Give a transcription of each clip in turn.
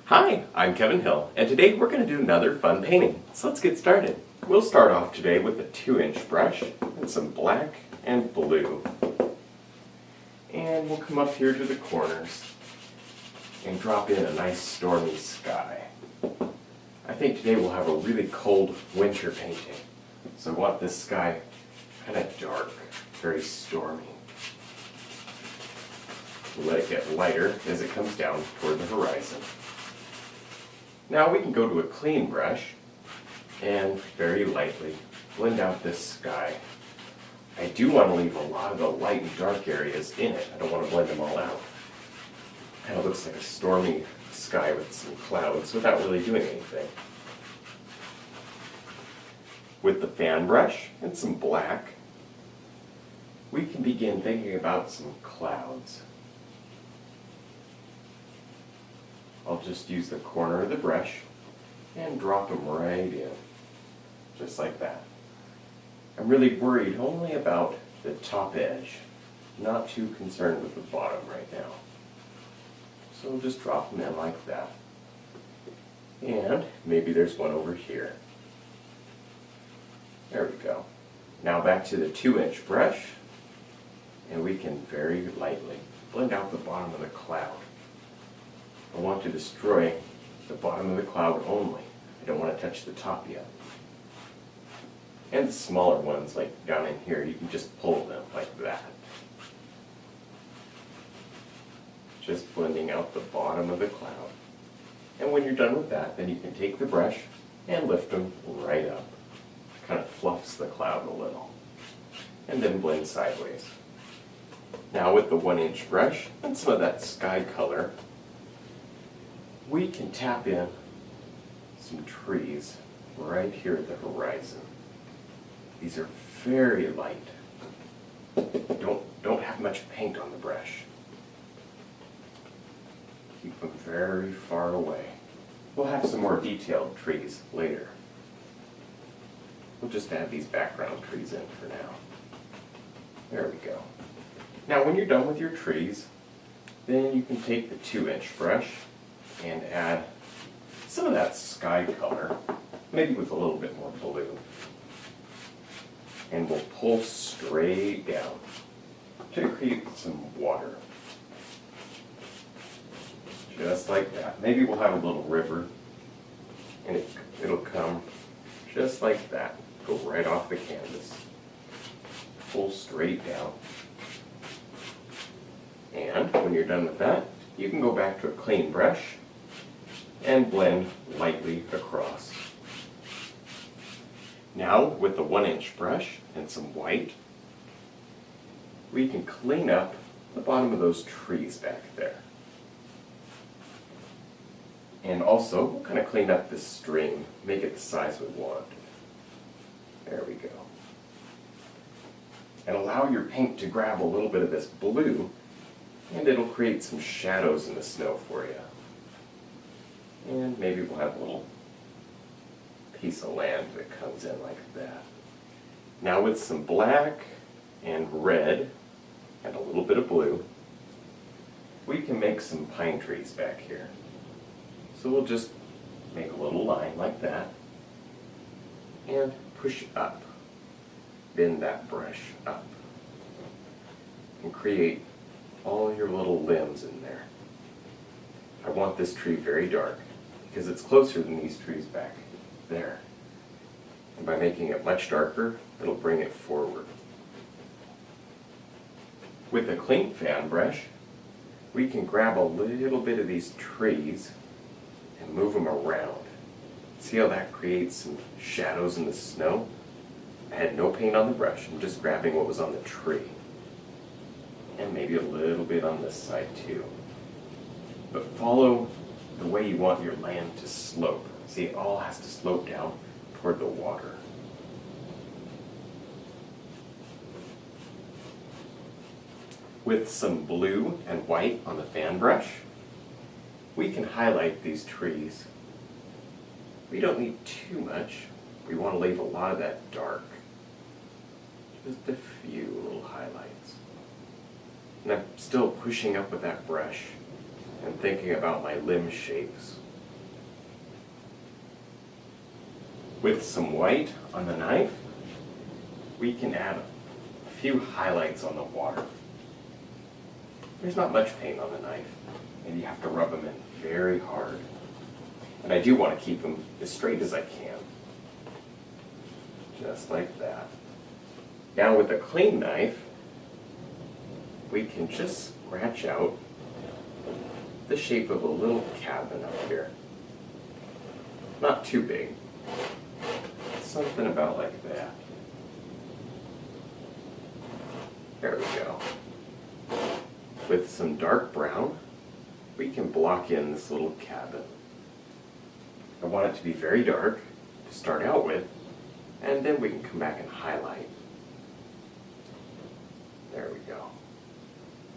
Hi, I'm Kevin Hill, and today we're going to do another fun painting. So let's get started. We'll start off today with a 2-inch brush and some black and blue. And we'll come up here to the corners and drop in a nice stormy sky. I think today we'll have a really cold winter painting. So I want this sky kind of dark, very stormy. We'll let it get lighter as it comes down toward the horizon. Now we can go to a clean brush and very lightly blend out this sky. I do want to leave a lot of the light and dark areas in it. I don't want to blend them all out. Kind of looks like a stormy sky with some clouds without really doing anything. With the fan brush and some black, we can begin thinking about some clouds. I'll just use the corner of the brush and drop them right in, just like that. I'm really worried only about the top edge, not too concerned with the bottom right now. So we'll just drop them in like that. And maybe there's one over here. There we go. Now back to the 2-inch brush, and we can very lightly blend out the bottom of the cloud. I want to destroy the bottom of the cloud only. I don't want to touch the top yet. And the smaller ones, like down in here, you can just pull them like that. Just blending out the bottom of the cloud. And when you're done with that, then you can take the brush and lift them right up. Kind of fluffs the cloud a little. And then blend sideways. Now with the 1-inch brush and some of that sky color, we can tap in some trees right here at the horizon. These are very light. Don't have much paint on the brush. Keep them very far away. We'll have some more detailed trees later. We'll just add these background trees in for now. There we go. Now when you're done with your trees, then you can take the 2-inch brush and add some of that sky color, maybe with a little bit more blue. And we'll pull straight down to create some water. Just like that. Maybe we'll have a little river, and it'll come just like that. Go right off the canvas. Pull straight down. And when you're done with that, you can go back to a clean brush and blend lightly across. Now, with the 1-inch brush and some white, we can clean up the bottom of those trees back there. And also, we'll kind of clean up this stream, make it the size we want. There we go. And allow your paint to grab a little bit of this blue, and it'll create some shadows in the snow for you. And maybe we'll have a little piece of land that comes in like that. Now with some black and red and a little bit of blue, we can make some pine trees back here. So we'll just make a little line like that and push up. Bend that brush up and create all your little limbs in there. I want this tree very dark because it's closer than these trees back there. And by making it much darker, it'll bring it forward. With a clean fan brush, we can grab a little bit of these trees and move them around. See how that creates some shadows in the snow? I had no paint on the brush. I'm just grabbing what was on the tree. And maybe a little bit on this side too. But follow the way you want your land to slope. See, it all has to slope down toward the water. With some blue and white on the fan brush, we can highlight these trees. We don't need too much. We want to leave a lot of that dark. Just a few little highlights. And I'm still pushing up with that brush and thinking about my limb shapes. With some white on the knife, we can add a few highlights on the water. There's not much paint on the knife, and you have to rub them in very hard. And I do want to keep them as straight as I can. Just like that. Now with a clean knife, we can just scratch out the shape of a little cabin up here. Not too big. Something about like that. There we go. With some dark brown, we can block in this little cabin. I want it to be very dark to start out with, and then we can come back and highlight. There we go.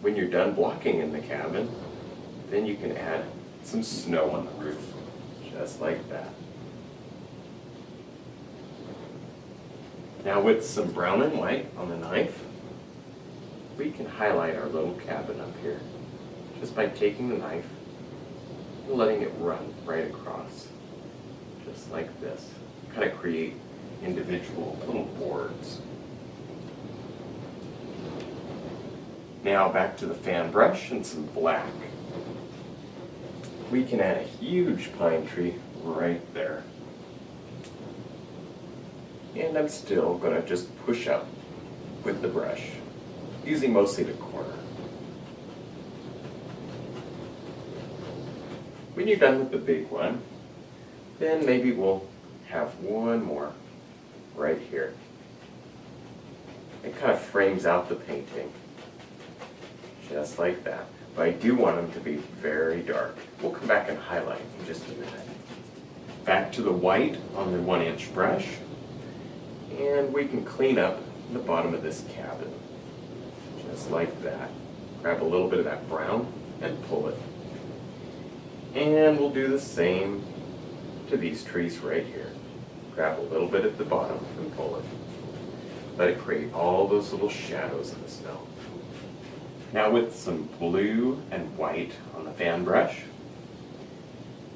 When you're done blocking in the cabin, then you can add some snow on the roof, just like that. Now with some brown and white on the knife, we can highlight our little cabin up here, just by taking the knife and letting it run right across, just like this. Kind of create individual little boards. Now back to the fan brush and some black. We can add a huge pine tree right there. And I'm still going to just push up with the brush, using mostly the corner. When you're done with the big one, then maybe we'll have one more right here. It kind of frames out the painting, just like that. But I do want them to be very dark. We'll come back and highlight in just a minute. Back to the white on the 1-inch brush, and we can clean up the bottom of this cabin, just like that. Grab a little bit of that brown and pull it. And we'll do the same to these trees right here. Grab a little bit at the bottom and pull it. Let it create all those little shadows in the snow. Now with some blue and white on the fan brush,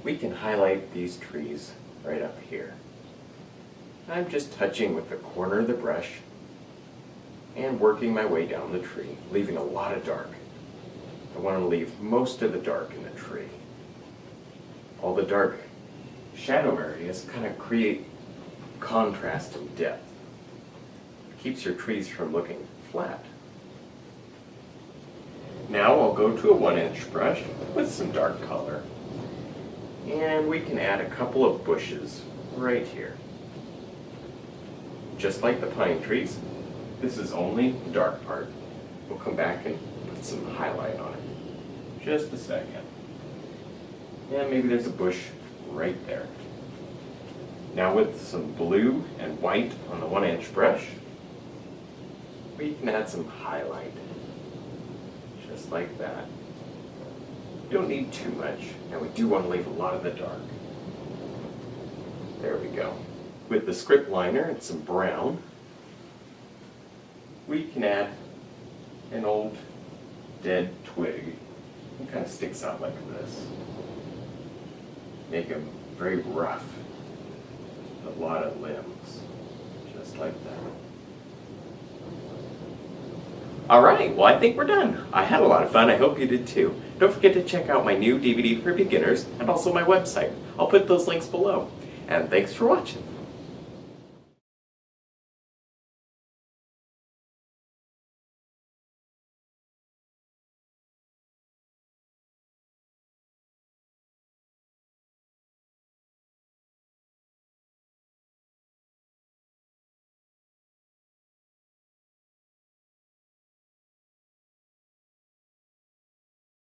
we can highlight these trees right up here. I'm just touching with the corner of the brush and working my way down the tree, leaving a lot of dark. I want to leave most of the dark in the tree. All the dark shadow areas kind of create contrast and depth. It keeps your trees from looking flat. Now I'll go to a 1-inch brush with some dark color, and we can add a couple of bushes right here. Just like the pine trees, this is only the dark part. We'll come back and put some highlight on it. Just a second. And maybe there's a bush right there. Now with some blue and white on the 1-inch brush, we can add some highlight. Just like that. You don't need too much, and we do want to leave a lot of the dark. There we go. With the script liner and some brown, we can add an old dead twig. It kind of sticks out like this. Make them very rough. A lot of limbs, just like that. Alright, well I think we're done. I had a lot of fun, I hope you did too. Don't forget to check out my new DVD for beginners and also my website. I'll put those links below. And thanks for watching.